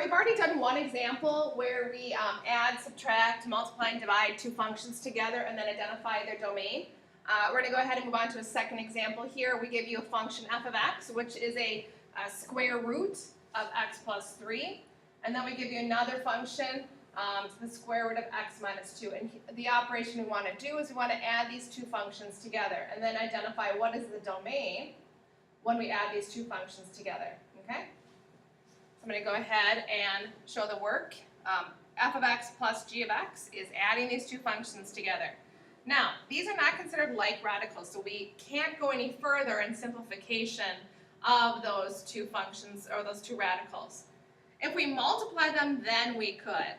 we've already done one example where we add, subtract, multiply, and divide two functions together and then identify their domain. We're going to go ahead and move on to a second example here. We give you a function f of x, which is a square root of x plus 3. And then we give you another function, the square root of x minus 2. And the operation we want to do is we want to add these two functions together and then identify what is the domain when we add these two functions together. Okay? I'm going to go ahead and show the work. F of x plus g of x is adding these two functions together. Now, these are not considered like radicals, so we can't go any further in simplification of those two functions or those two radicals. If we multiply them, then we could.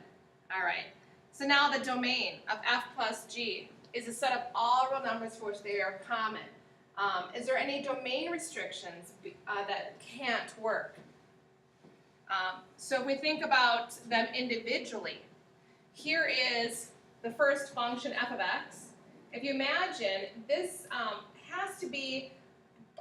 All right. So now the domain of f plus g is a set of all real numbers for which they are common. Is there any domain restrictions that can't work? So if we think about them individually, here is the first function f of x. If you imagine, this has to be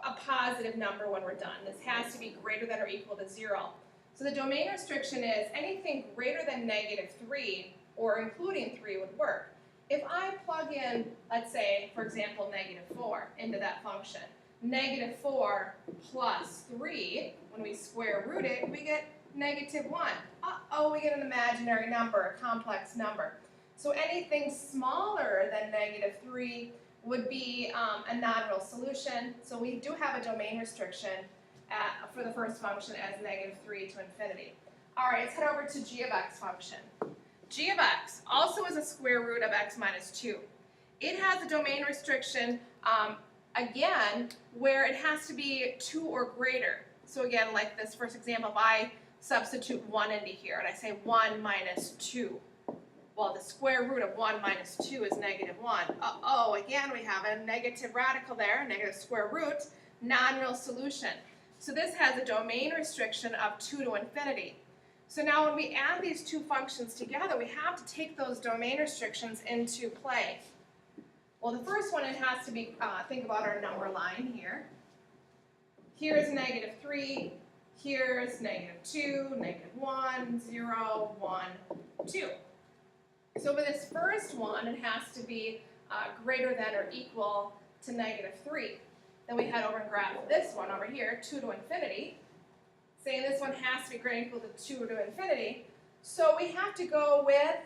a positive number when we're done. This has to be greater than or equal to 0. So the domain restriction is anything greater than negative 3 or including 3 would work. If I plug in, let's say, for example, negative 4 into that function, negative 4 plus 3, when we square root it, we get negative 1. Uh-oh, we get an imaginary number, a complex number. So anything smaller than negative 3 would be a non-real solution. So we do have a domain restriction for the first function as negative 3 to infinity. All right, let's head over to g of x function. G of x also is a square root of x minus 2. It has a domain restriction, again, where it has to be 2 or greater. So again, like this first example, if I substitute 1 into here and I say 1 minus 2, well, the square root of 1 minus 2 is negative 1. Uh-oh, again, we have a negative radical there, negative square root, non-real solution. So this has a domain restriction of 2 to infinity. So now when we add these two functions together, we have to take those domain restrictions into play. Well, the first one, it has to be, think about our number line here. Here's negative 3, here's negative 2, negative 1, 0, 1, 2. So for this first one, it has to be greater than or equal to negative 3. Then we head over and graph this one over here, 2 to infinity, saying this one has to be greater than or equal to 2 to infinity. So we have to go with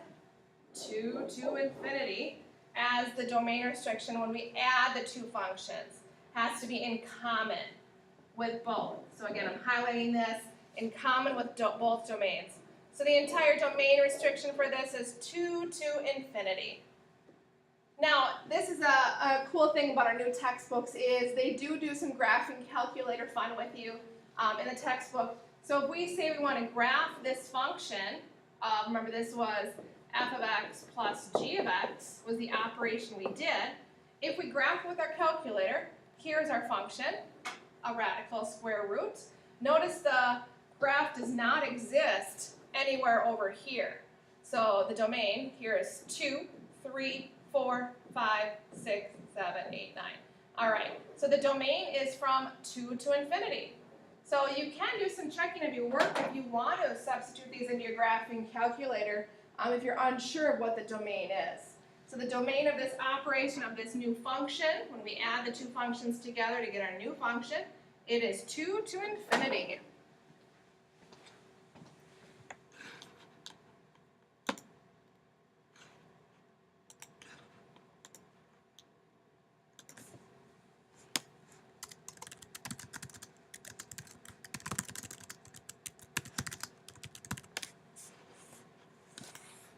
2 to infinity as the domain restriction when we add the two functions. Has to be in common with both. So again, I'm highlighting this, in common with both domains. So the entire domain restriction for this is 2 to infinity. Now, this is a cool thing about our new textbooks is they do some graphing calculator fun with you in the textbook. So if we say we want to graph this function, remember this was f of x plus g of x was the operation we did. If we graph with our calculator, here's our function, a radical square root. Notice the graph does not exist anywhere over here. So the domain here is 2, 3, 4, 5, 6, 7, 8, 9. All right, so the domain is from 2 to infinity. So you can do some checking of your work if you want to substitute these into your graphing calculator if you're unsure of what the domain is. So the domain of this operation of this new function, when we add the two functions together to get our new function, it is 2 to infinity.